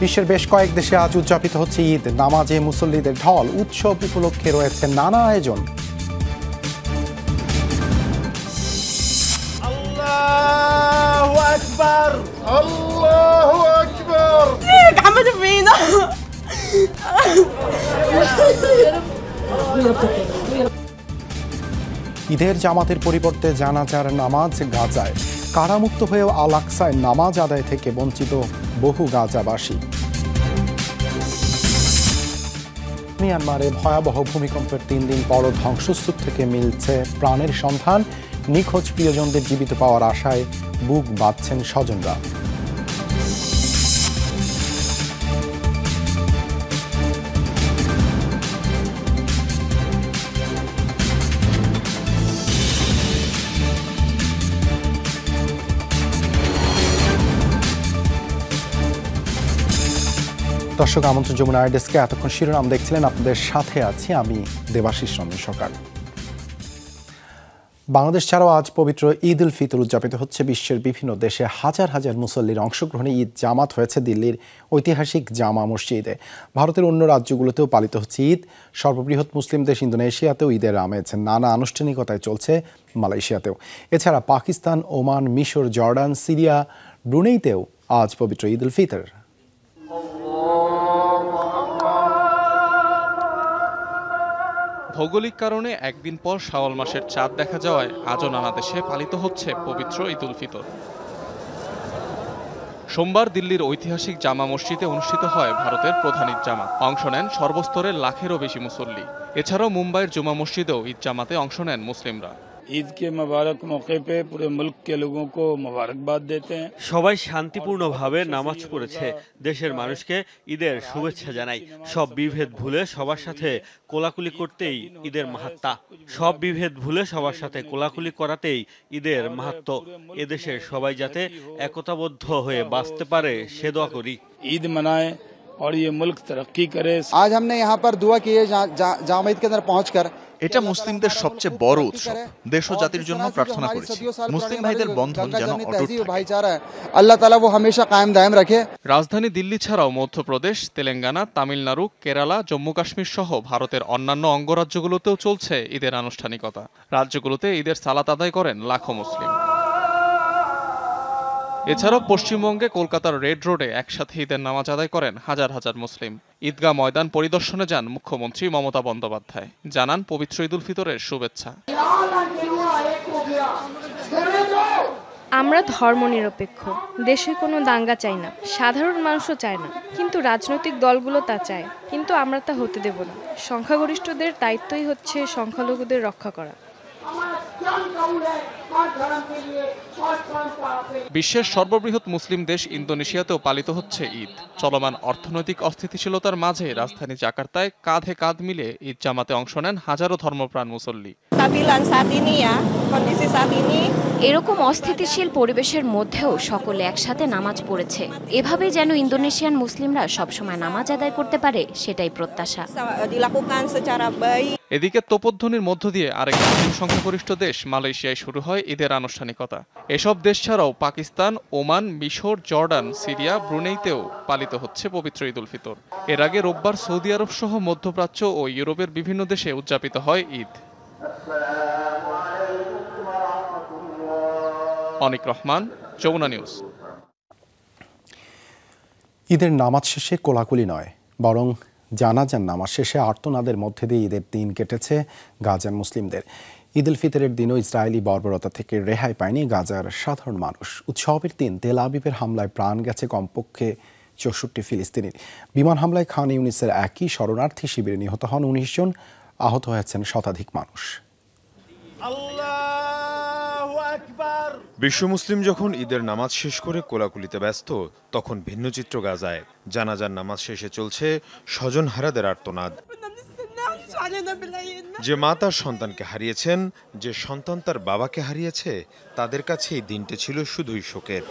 বিশ্বের বেশ কয়েক দেশে আজ উদযাপিত হচ্ছে ঈদ। নামাজে মুসল্লিদের ঢল। উৎসব উপলক্ষে রয়েছে নানা আয়োজন। আল্লাহু আকবার, আল্লাহু আকবার। عملوا فينا ঈদের জামাতের পরিবর্তে জানাজার নামাজ গাজায়। কারামুক্ত হয়েও আল আকসায় নামাজ আদায় থেকে বঞ্চিত বহু গাজাবাসী। মিয়ানমারে ভয়াবহ ভূমিকম্পের 3 দিন পর ধ্বংসস্তূপ থেকে মিলছে প্রাণের সন্ধান। নিখোঁজ প্রিয়জনদের জীবিত পাওয়ার আশায় বুক বাঁধছেন স্বজনরা। দর্শক, আমন্ত্রণ যমুনা ডেস্কে। এতক্ষণ শিরোনাম দেখছিলেন, আপনাদের সাথে আছি আমি দেবাশিস রঞ্জন সরকার। বাংলাদেশ ছাড়াও আজ পবিত্র ঈদ উল ফিতর উদযাপিত হচ্ছে বিশ্বের বিভিন্ন দেশে। হাজার হাজার মুসল্লির অংশগ্রহণে ঈদ জামাত হয়েছে দিল্লির ঐতিহাসিক জামা মসজিদে। ভারতের অন্য রাজ্যগুলোতেও পালিত হচ্ছে ঈদ। সর্ববৃহৎ মুসলিম দেশ ইন্দোনেশিয়াতেও ঈদের আমেজ নানা আনুষ্ঠানিকতায় চলছে মালয়েশিয়াতেও। এছাড়া পাকিস্তান, ওমান, মিশর, জর্ডান, সিরিয়া, ব্রুনেইতেও আজ পবিত্র ঈদ উল ফিতর। ভৌগোলিক কারণে একদিন পর শাওয়াল মাসের চাঁদ দেখা যাওয়ায় আজও নানা দেশে পালিত হচ্ছে পবিত্র ঈদ উল ফিতর। সোমবার দিল্লির ঐতিহাসিক জামা মসজিদে অনুষ্ঠিত হয় ভারতের প্রধান ঈদ জামাত। অংশ নেন সর্বস্তরের লাখেরও বেশি মুসল্লি। এছাড়াও মুম্বাইয়ের জুমা মসজিদেও ঈদ জামাতে অংশ নেন মুসলিমরা। ঈদ কে মুবারক মৌকে পে পুরো মুলক কে লোগোं को মুবারকবাদ देते हैं। সবাই শান্তিপূর্ণভাবে নামাজ পড়েছে। দেশের মানুষকে ঈদের শুভেচ্ছা জানাই। সব বিভেদ ভুলে সবার সাথে কোলাকুলি করতেই ঈদের মাহাত্ম্য। সব বিভেদ ভুলে সবার সাথে কোলাকুলি করাতেই ঈদের মাহাত্ম্য। এদেশের সবাই যাতে একতাবদ্ধ হয়ে বাঁচতে পারে সে দোয়া করি। ঈদ मनाएं और ये मुल्क तरक्की करे। आज हमने यहाँ पर दुआ की है जामा ईद के अंदर पहुंचकर। এটা মুসলিমদের সবচেয়ে বড় উৎসব। দেশ ও জাতির জন্য প্রার্থনা করেছি মুসলিম ভাইদের বন্ধন যেন অটুট থাকে। আল্লাহ তাআলা वो हमेशा कायम दायम रखे। রাজধানী দিল্লি ছাড়াও মধ্যপ্রদেশ, তেলেঙ্গানা, তামিলনাড়ু, কেরালা, জম্মু কাশ্মীর সহ ভারতের অন্যান্য অঙ্গরাজ্যগুলোতেও চলছে ঈদের আনুষ্ঠানিকতা। রাজ্যগুলোতে ঈদের সালাত আদায় করেন লাখো মুসলিম। এছাড়াও পশ্চিমবঙ্গে কলকাতার রেড রোডে একসাথে ঈদের নামাজ আদায় করেন হাজার হাজার মুসলিম। ঈদগাহ ময়দান পরিদর্শনে যান মুখ্যমন্ত্রী মমতা বন্দ্যোপাধ্যায়। জানান পবিত্র ঈদ উল ফিতরের শুভেচ্ছা। আমরা ধর্মনিরপেক্ষ, দেশে কোনো দাঙ্গা চাই না, সাধারণ মানুষও চায় না, কিন্তু রাজনৈতিক দলগুলো তা চায়। কিন্তু আমরা তা হতে দেব না। সংখ্যাগরিষ্ঠদের দায়িত্বই হচ্ছে সংখ্যালঘুদের রক্ষা করা। বিশ্বের সর্ববৃহৎ মুসলিম দেশ ইন্দোনেশিয়াতেও পালিত হচ্ছে ঈদ। চলমান অর্থনৈতিক অস্থিতিশীলতার মাঝে রাজধানী জাকার্তায় কাঁধে কাঁধ মিলে ঈদ জামাতে অংশ নেন হাজারো ধর্মপ্রাণ মুসল্লি। এরকম অস্থিতিশীল পরিবেশের মধ্যেও সকলে একসাথে নামাজ পড়েছে। এভাবে যেন ইন্দোনেশিয়ান মুসলিমরা সবসময় নামাজ আদায় করতে পারে, সেটাই প্রত্যাশা। এদিকে তোপধ্বনির মধ্য দিয়ে আরেক মুসলিম সংখ্যাগরিষ্ঠ দেশ মালয়েশিয়ায় শুরু হয় ঈদের আনুষ্ঠানিকতা। এসব দেশ ছাড়াও পাকিস্তান, ওমান, মিশর, জর্ডান, সিরিয়া, ব্রুনেইতেও পালিত হচ্ছে পবিত্র ঈদ উল ফিতর। এর আগে রোববার সৌদি আরব সহ মধ্যপ্রাচ্য ও ইউরোপের বিভিন্ন দেশে উদযাপিত হয় ঈদ। অনিক রহমান, যমুনা নিউজ। ঈদের নামাজ শেষে কোলাকুলি নয়, বরং জানাজার নামাজ শেষে আর্তনাদের মধ্যে দিয়ে ঈদের দিন কেটেছে গাজার মুসলিমদের। ঈদ উল ফিতরের দিনও ইসরায়েলি বর্বরতা থেকে রেহাই পায়নি গাজার সাধারণ মানুষ। উৎসবের দিন তেল আবিবের হামলায় প্রাণ গেছে কমপক্ষে 64 ফিলিস্তিনির। বিমান হামলায় খান ইউনিসের একই শরণার্থী শিবিরে নিহত হন 19 জন, আহত হয়েছেন শতাধিক মানুষ। বিশ্ব মুসলিম যখন ঈদের নামাজ শেষ করে কোলাকুলিতে ব্যস্ত, তখন ভিন্ন চিত্র গাজায়। জানাজার নামাজ শেষে চলছে স্বজনহারাদের আর্তনাদ। যে মা তার সন্তানকে হারিয়েছেন, যে সন্তান তার বাবাকে হারিয়েছে, তাদের কাছে এই দিনটি ছিল শুধুই শোকের।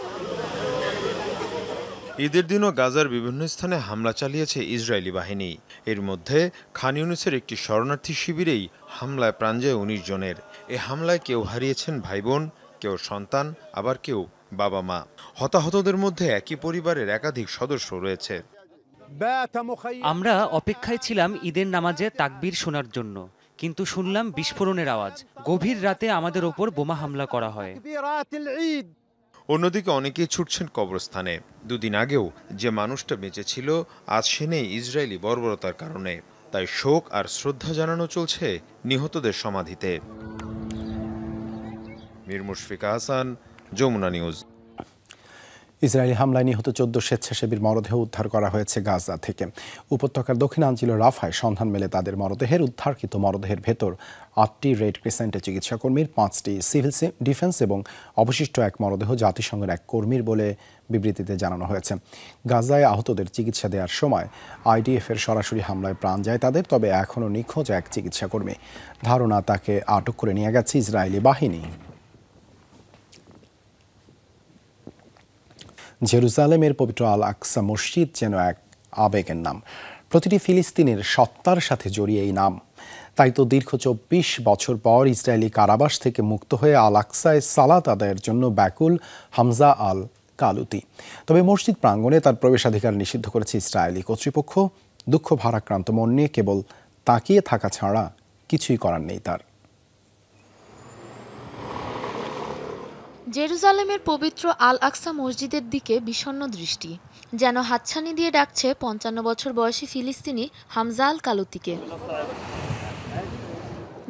ঈদের দিনও গাজার বিভিন্ন স্থানে হামলা চালিয়েছে ইসরায়েলি বাহিনী। এর মধ্যে খান ইউনিসের একটি শরণার্থী শিবিরেই হামলায় প্রাণ যায় 19 জনের। এ হামলায় কেউ হারিয়েছেন ভাই বোন, কেউ সন্তান, আবার কেউ বাবা মা। হতাহতদের মধ্যে একই পরিবারের একাধিক সদস্য রয়েছে। আমরা অপেক্ষায় ছিলাম ঈদের নামাজে তাকবীর শোনার জন্য, কিন্তু শুনলাম বিস্ফোরণের আওয়াজ। গভীর রাতে আমাদের ওপর বোমা হামলা করা হয়। অন্যদিকে অনেকেই ছুটছেন কবরস্থানে। দুদিন আগেও যে মানুষটা বেঁচে ছিল আজ সে নেই ইসরায়েলি বর্বরতার কারণে। তাই শোক আর শ্রদ্ধা জানানো চলছে নিহতদের সমাধিতে। মীর মুশফিকা হাসান, যমুনা নিউজ। ইসরায়েলি হামলায় নিহত 14 স্বেচ্ছাসেবীর মরদেহ উদ্ধার করা হয়েছে গাজা থেকে। উপত্যকার দক্ষিণাঞ্চল রাফায় সন্ধান মেলে তাদের মরদেহের। উদ্ধারকৃত মরদেহের ভেতর 8টি রেড ক্রিসেন্টের চিকিৎসাকর্মীর, 5টি সিভিল ডিফেন্স এবং অবশিষ্ট এক মরদেহ জাতিসংঘের এক কর্মীর বলে বিবৃতিতে জানানো হয়েছে। গাজায় আহতদের চিকিৎসা দেওয়ার সময় আইডিএফের সরাসরি হামলায় প্রাণ যায় তাদের, তবে এখনও নিখোঁজ এক চিকিৎসাকর্মী। ধারণা তাকে আটক করে নিয়ে গেছে ইসরায়েলি বাহিনী। জেরুজালেমের পবিত্র আল আকসা মসজিদ যেন এক আবেগের নাম। প্রতিটি ফিলিস্তিনের সত্তার সাথে জড়িয়ে এই নাম। তাই তো দীর্ঘ 24 বছর পর ইসরায়েলি কারাবাস থেকে মুক্ত হয়ে আল আকসায় সালাত আদায়ের জন্য ব্যাকুল হামজা আল কালুতি। তবে মসজিদ প্রাঙ্গণে তার প্রবেশাধিকার নিষিদ্ধ করেছে ইসরায়েলি কর্তৃপক্ষ। দুঃখ ভারাক্রান্ত মন নিয়ে কেবল তাকিয়ে থাকা ছাড়া কিছুই করার নেই তার। জেরুজালেমের পবিত্র আল আকসা মসজিদের দিকে বিষণ্ণ দৃষ্টি, যেন হাতছানি দিয়ে ডাকছে 55 বছর বয়সী ফিলিস্তিনি হামজা আল কালুতিকে।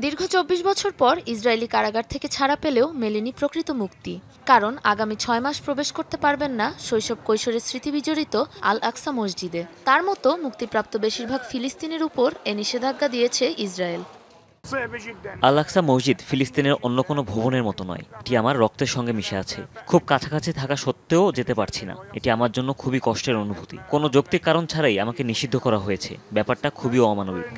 দীর্ঘ 24 বছর পর ইসরায়েলি কারাগার থেকে ছাড়া পেলেও মেলেনি প্রকৃত মুক্তি। কারণ আগামী 6 মাস প্রবেশ করতে পারবেন না শৈশব কৈশোরের স্মৃতি বিজড়িত আল আকসা মসজিদে। তার মতো মুক্তিপ্রাপ্ত বেশিরভাগ ফিলিস্তিনির উপর এ নিষেধাজ্ঞা দিয়েছে ইসরায়েল। আল আকসা মসজিদ ফিলিস্তিনের অন্য কোনো ভবনের মতো নয়। এটি আমার রক্তের সঙ্গে মিশে আছে। খুব কাছাকাছি থাকা সত্ত্বেও যেতে পারছি না। এটি আমার জন্য খুবই কষ্টের অনুভূতি। কোনো যৌক্তিক কারণ ছাড়াই আমাকে নিষিদ্ধ করা হয়েছে। ব্যাপারটা খুবই অমানবিক।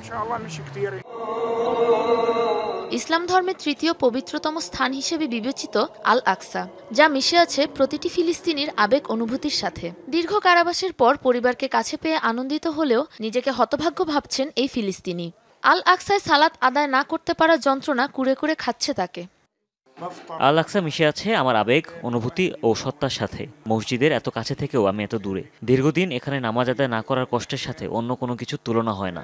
ইসলাম ধর্মের তৃতীয় পবিত্রতম স্থান হিসেবে বিবেচিত আল আকসা, যা মিশে আছে প্রতিটি ফিলিস্তিনির আবেগ অনুভূতির সাথে। দীর্ঘ কারাবাসের পর পরিবারকে কাছে পেয়ে আনন্দিত হলেও নিজেকে হতভাগ্য ভাবছেন এই ফিলিস্তিনি। আল আকসায় সালাত আদায় না করতে পারা যন্ত্রণা কুরে কুরে খাচ্ছে তাকে। আল আকসা মিশে আছে আমার আবেগ, অনুভূতি ও সত্তার সাথে। মসজিদের এত কাছে থেকেও আমি এত দূরে। দীর্ঘদিন এখানে নামাজ আদায় না করার কষ্টের সাথে অন্য কোনো কিছুর তুলনা হয় না।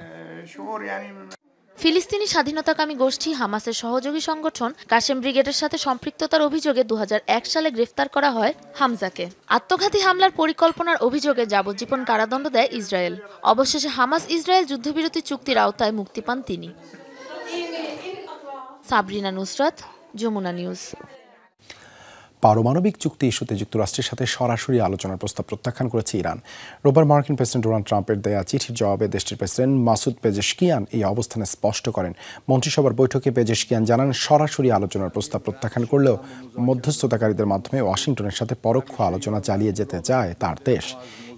ফিলিস্তিনি স্বাধীনতাকামী গোষ্ঠী হামাসের সহযোগী সংগঠন কাশেম ব্রিগেডের সাথে সম্পৃক্ততার অভিযোগে 2001 সালে গ্রেফতার করা হয় হামজাকে। আত্মঘাতী হামলার পরিকল্পনার অভিযোগে যাবজ্জীবন কারাদণ্ড দেয় ইসরায়েল। অবশেষে হামাস ইসরায়েল যুদ্ধবিরতি চুক্তির আওতায় মুক্তি পান তিনি। সাবরিনা নুসরাত, যমুনা নিউজ। পারমাণবিক চুক্তি ইস্যুতে যুক্তরাষ্ট্রের সাথে সরাসরি আলোচনার প্রস্তাব প্রত্যাখ্যান করেছে ইরান। রোববার মার্কিন প্রেসিডেন্ট ডোনাল্ড ট্রাম্পের দেয়া চিঠির জবাবে দেশটির প্রেসিডেন্ট মাসুদ পেজেশকিয়ান এই অবস্থানে স্পষ্ট করেন। মন্ত্রিসভার বৈঠকে পেজেশকিয়ান জানান, সরাসরি আলোচনার প্রস্তাব প্রত্যাখ্যান করলেও মধ্যস্থতাকারীদের মাধ্যমে ওয়াশিংটনের সাথে পরোক্ষ আলোচনা চালিয়ে যেতে চায় তার দেশ।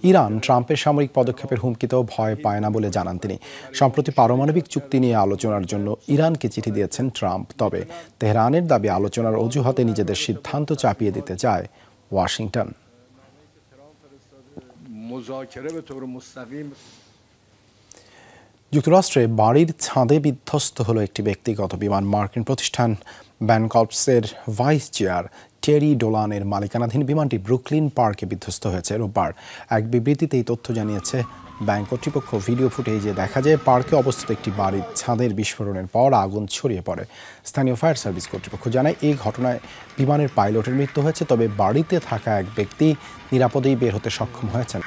ইরান ট্রাম্পের সামরিক পদক্ষেপের হুমকিতেও ভয় পায় না বলে জানান তিনি। সম্প্রতি পারমাণবিক চুক্তি নিয়ে আলোচনার জন্য ইরানকে চিঠি দিয়েছেন ট্রাম্প। তবে তেহরানের দাবি আলোচনার অজুহাতে নিজেদের সিদ্ধান্ত চাপিয়ে দিতে চায় ওয়াশিংটন। যুক্তরাষ্ট্রে বাড়ির ছাদে বিধ্বস্ত হলো একটি ব্যক্তিগত বিমান। মার্কিন প্রতিষ্ঠান ব্যানকর্পসের ভাইস চেয়ার টেরি ডোলানের মালিকানাধীন বিমানটি ব্রুকলিন পার্কে বিধ্বস্ত হয়েছে রোববার। এক বিবৃতিতে এই তথ্য জানিয়েছে ব্যাংক কর্তৃপক্ষ। ভিডিও ফুটেজে দেখা যায় পার্কে অবস্থিত একটি বাড়ির ছাদের বিস্ফোরণের পর আগুন ছড়িয়ে পড়ে। স্থানীয় ফায়ার সার্ভিস কর্তৃপক্ষ জানায়, এই ঘটনায় বিমানের পাইলটের মৃত্যু হয়েছে, তবে বাড়িতে থাকা এক ব্যক্তি নিরাপদেই বের হতে সক্ষম হয়েছেন।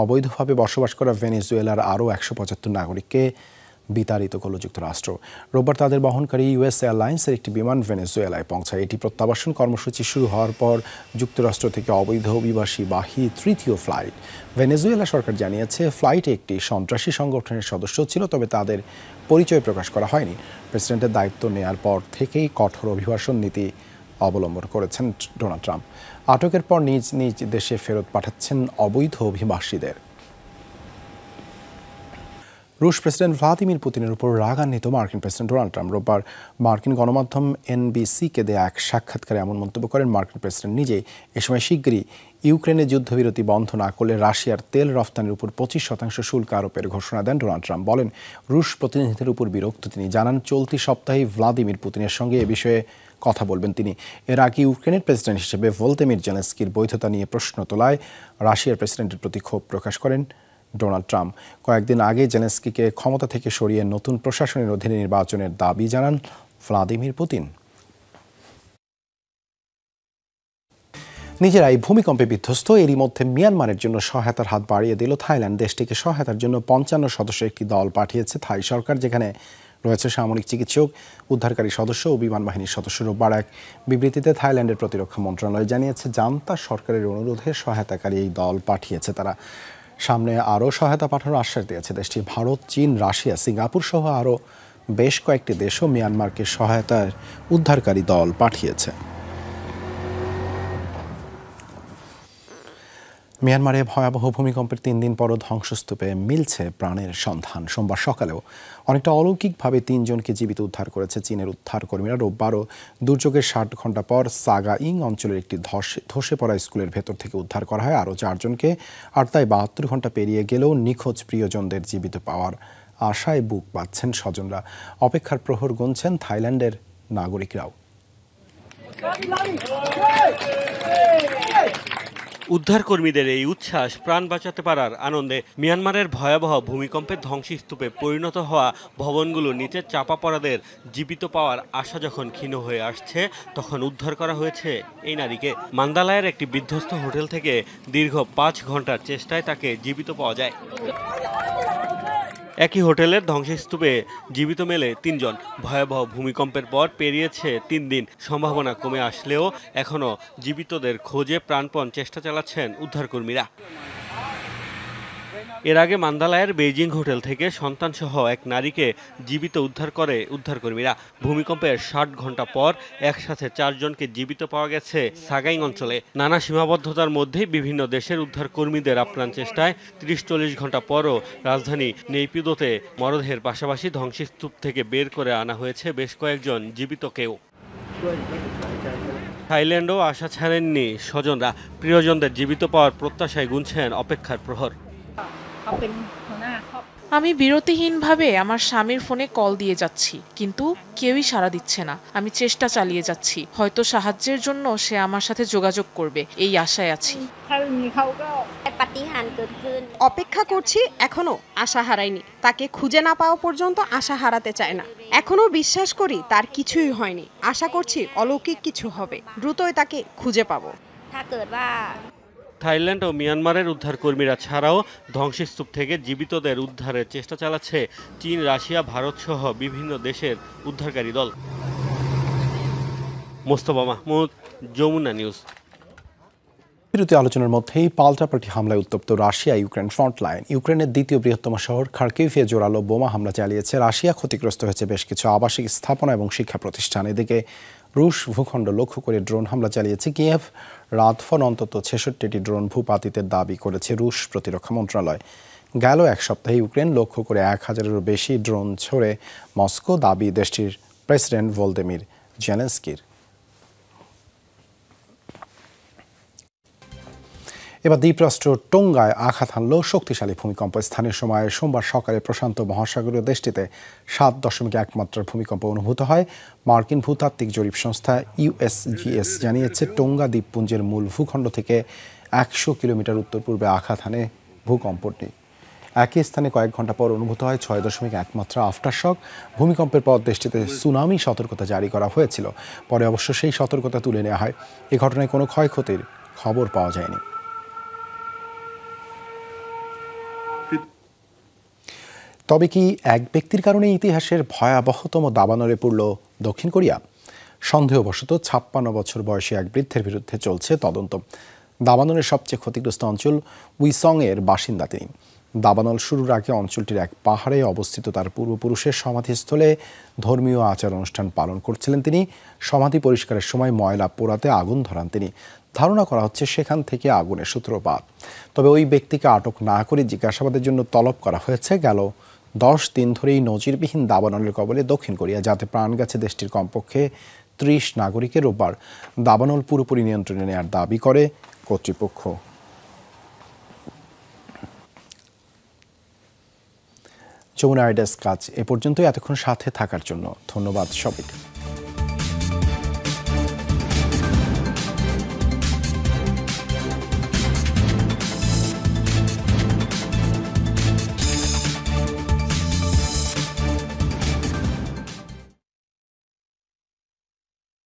অবৈধভাবে বসবাস করা ভেনেজুয়েলার আরও 175 নাগরিককে বিতাড়িত করল যুক্তরাষ্ট্র। রোববার তাদের বহনকারী ইউএস এয়ারলাইন্সের একটি বিমান ভেনেজুয়েলায় পৌঁছায়। এটি প্রত্যাবাসন কর্মসূচি শুরু হওয়ার পর যুক্তরাষ্ট্র থেকে অবৈধ অভিবাসীবাহী তৃতীয় ফ্লাইট। ভেনেজুয়েলা সরকার জানিয়েছে, ফ্লাইটে একটি সন্ত্রাসী সংগঠনের সদস্য ছিল, তবে তাদের পরিচয় প্রকাশ করা হয়নি। প্রেসিডেন্টের দায়িত্ব নেয়ার পর থেকেই কঠোর অভিবাসন নীতি অবলম্বন করেছেন ডোনাল্ড ট্রাম্প। আটকের পর নিজ নিজ দেশে ফেরত পাঠাচ্ছেন অবৈধ অভিবাসীদের। রুশ প্রেসিডেন্ট ভ্লাদিমির পুতিনের উপর রাগান্বিত মার্কিন প্রেসিডেন্ট ডোনাল্ড ট্রাম্প রোববার মার্কিন গণমাধ্যম এনবিসিকে দেয়া এক সাক্ষাৎকারে এমন মন্তব্য করেন মার্কিন প্রেসিডেন্ট নিজেই। এ সময় শিগগিরই ইউক্রেনে যুদ্ধবিরতি বন্ধ না করলে রাশিয়ার তেল রফতানির উপর 25% শুল্ক আরোপের ঘোষণা দেন ডোনাল্ড ট্রাম্প। বলেন, রুশ প্রতিনিধিদের উপর বিরক্ত তিনি। জানান, চলতি সপ্তাহে ভ্লাদিমির পুতিনের সঙ্গে এ বিষয়ে কথা বলবেন তিনি। এর আগে ইউক্রেনের প্রেসিডেন্ট হিসেবে ভলোদিমির জেলেনস্কির বৈধতা নিয়ে প্রশ্ন তোলায় রাশিয়ার প্রেসিডেন্টের প্রতি ক্ষোভ প্রকাশ করেন ডোনাল্ড ট্রাম্প। কয়েকদিন আগে জেলেনস্কিকে ক্ষমতা থেকে সরিয়ে নতুন প্রশাসনের অধীনে নির্বাচনের দাবি জানান ভ্লাদিমির পুতিন। নিজেরাই ভূমিকম্পে বিধ্বস্ত, এরই মধ্যে মিয়ানমারের জন্য সহায়তার হাত বাড়িয়ে দিল থাইল্যান্ড। দেশটিকে সহায়তার জন্য ৫৫ সদস্যের একটি দল পাঠিয়েছে থাই সরকার, যেখানে রয়েছে সামরিক চিকিৎসক, উদ্ধারকারী সদস্য ও বিমান বাহিনীর সদস্য। রোববার এক বিবৃতিতে থাইল্যান্ডের প্রতিরক্ষা মন্ত্রণালয় জানিয়েছে, জান্তা সরকারের অনুরোধে সহায়তাকারী এই দল পাঠিয়েছে তারা। সামনে আরও সহায়তা পাঠানোর আশ্বাস দিয়েছে দেশটি। ভারত, চীন, রাশিয়া, সিঙ্গাপুর সহ আরও বেশ কয়েকটি দেশও মিয়ানমারকে সহায়তার উদ্ধারকারী দল পাঠিয়েছে। মিয়ানমারে ভয়াবহ ভূমিকম্পের ৩ দিন পরও ধ্বংসস্তূপে মিলছে প্রাণের সন্ধান। সোমবার সকালেও অনেকটা অলৌকিকভাবে ৩ জনকে জীবিত উদ্ধার করেছে চীনের উদ্ধারকর্মীরা। রোববারও দুর্যোগের ৬০ ঘণ্টা পর সাগাইং অঞ্চলের একটি ধসে পড়া স্কুলের ভেতর থেকে উদ্ধার করা হয় আরও ৪ জনকে। আর তাই ৭২ ঘণ্টা পেরিয়ে গেলেও নিখোঁজ প্রিয়জনদের জীবিত পাওয়ার আশায় বুক বাঁধছেন স্বজনরা। অপেক্ষার প্রহর গুনছেন থাইল্যান্ডের নাগরিকরাও। উদ্ধারকর্মীদের এই উচ্ছ্বাস প্রাণ বাঁচাতে পারার আনন্দে। মিয়ানমারের ভয়াবহ ভূমিকম্পের ধ্বংসস্তূপে পরিণত হওয়া ভবনগুলো নিচে চাপা পড়াদের জীবিত পাওয়ার আশা যখন ক্ষীণ হয়ে আসছে, তখন উদ্ধার করা হয়েছে এই নারীকে। মান্দালায়ের একটি বিধ্বস্ত হোটেল থেকে দীর্ঘ ৫ ঘন্টার চেষ্টায় তাকে জীবিত পাওয়া যায়। একই হোটেলের ধ্বংসস্তূপে জীবিত মেলে ৩ জন। ভয়াবহ ভূমিকম্পের পর পেরিয়েছে ৩ দিন। সম্ভাবনা কমে আসলেও এখনও জীবিতদের খোঁজে প্রাণপণ চেষ্টা চালাচ্ছেন উদ্ধারকর্মীরা। এর আগে মান্দালায়ের বেইজিং হোটেল থেকে সন্তানসহ এক নারীকে জীবিত উদ্ধার করে উদ্ধারকর্মীরা। ভূমিকম্পের ৬০ ঘণ্টা পর একসাথে ৪ জনকে জীবিত পাওয়া গেছে সাগাইং অঞ্চলে। নানা সীমাবদ্ধতার মধ্যেই বিভিন্ন দেশের উদ্ধারকর্মীদের আপ্রাণ চেষ্টায় ৩০-৪০ ঘণ্টা পরও রাজধানী নেইপিদোতে মরদেহের পাশাপাশি ধ্বংসস্তূপ থেকে বের করে আনা হয়েছে বেশ কয়েকজন জীবিত কেউ। থাইল্যান্ডও আশা ছাড়েননি স্বজনরা। প্রিয়জনদের জীবিত পাওয়ার প্রত্যাশায় গুনছেন অপেক্ষার প্রহর। আমি বিরতিহীনভাবে আমার স্বামীর ফোনে কল দিয়ে যাচ্ছি, কিন্তু কেউই সাড়া দিচ্ছে না। আমি চেষ্টা চালিয়ে যাচ্ছি, হয়তো সাহায্যের জন্য সে আমার সাথে যোগাযোগ করবে, এই আশায় আছি। অপেক্ষা করছি, এখনো আশা হারাইনি। তাকে খুঁজে না পাওয়া পর্যন্ত আশা হারাতে চায় না। এখনো বিশ্বাস করি তার কিছুই হয়নি। আশা করছি অলৌকিক কিছু হবে, দ্রুতই তাকে খুঁজে পাবো। থাইল্যান্ড ও মিয়ানমারের উদ্ধারকর্মীরা ছাড়াও ধ্বংসস্তূপ থেকে জীবিতদের উদ্ধারের চেষ্টা চালাচ্ছে চীন, রাশিয়া, ভারত সহ বিভিন্ন দেশের উদ্ধারকারী দল। মোস্তফা মাহমুদ, যমুনা নিউজ। বিরতি আলোচনার মধ্যেই পাল্টাপাল্টি হামলায় উত্তপ্ত রাশিয়া ইউক্রেন ফ্রন্টলাইন। ইউক্রেনের দ্বিতীয় বৃহত্তম শহর খার্কিভে জোরালো বোমা হামলা চালিয়েছে রাশিয়া। ক্ষতিগ্রস্ত হয়েছে বেশ কিছু আবাসিক স্থাপনা এবং শিক্ষা প্রতিষ্ঠান। এদিকে রুশ ভূখণ্ড লক্ষ্য করে ড্রোন হামলা চালিয়েছে কিয়েভ। রাতভর অন্তত ৬৬টি ড্রোন ভূপাতিতের দাবি করেছে রুশ প্রতিরক্ষা মন্ত্রণালয়। গেল এক সপ্তাহে ইউক্রেন লক্ষ্য করে ১,০০০-এরও বেশি ড্রোন ছোড়ে মস্কো, দাবি দেশটির প্রেসিডেন্ট ভলোদিমির জেলেনস্কির। এবার দ্বীপরাষ্ট্র টোঙ্গায় আঘাত হানল শক্তিশালী ভূমিকম্প। স্থানীয় সময় সোমবার সকালে প্রশান্ত মহাসাগরীয় দেশটিতে ৭.১ মাত্রার ভূমিকম্প অনুভূত হয়। মার্কিন ভূতাত্ত্বিক জরিপ সংস্থা USGS জানিয়েছে, টোঙ্গা দ্বীপপুঞ্জের মূল ভূখণ্ড থেকে ১০০ কিলোমিটার উত্তর পূর্বে আঘাত হানে ভূকম্পটি। একই স্থানে কয়েক ঘন্টা পর অনুভূত হয় ৬.১ মাত্রা আফটারশক। ভূমিকম্পের পর দেশটিতে সুনামি সতর্কতা জারি করা হয়েছিল, পরে অবশ্য সেই সতর্কতা তুলে নেওয়া হয়। এ ঘটনায় কোনো ক্ষয়ক্ষতির খবর পাওয়া যায়নি। তবে কি এক ব্যক্তির কারণে ইতিহাসের ভয়াবহতম দাবানলে পড়ল দক্ষিণ কোরিয়া? সন্দেহবশত ৫৬ বছর বয়সী এক বৃদ্ধের বিরুদ্ধে চলছে তদন্ত। দাবানলের সবচেয়ে ক্ষতিগ্রস্ত অঞ্চল উইসং-এর বাসিন্দা তিনি। দাবানল শুরুর আগে অঞ্চলটির এক পাহাড়ে অবস্থিত তার পূর্বপুরুষের সমাধিস্থলে ধর্মীয় আচার অনুষ্ঠান পালন করছিলেন তিনি। সমাধি পরিষ্কারের সময় ময়লা পোড়াতে আগুন ধরান তিনি। ধারণা করা হচ্ছে সেখান থেকে আগুনের সূত্রপাত। তবে ওই ব্যক্তিকে আটক না করে জিজ্ঞাসাবাদের জন্য তলব করা হয়েছে। গেল ১০ দিন ধরেই নজিরবিহীন দাবানলের কবলে দক্ষিণ কোরিয়া, যাতে প্রাণ গেছে দেশটির কমপক্ষে ৩০ নাগরিকের। রোববার দাবানল পুরোপুরি নিয়ন্ত্রণে নেওয়ার দাবি করে কর্তৃপক্ষ। যমুনা ডেস্ক কাজ এ পর্যন্তই। এতক্ষণ সাথে থাকার জন্য ধন্যবাদ সবাইকে।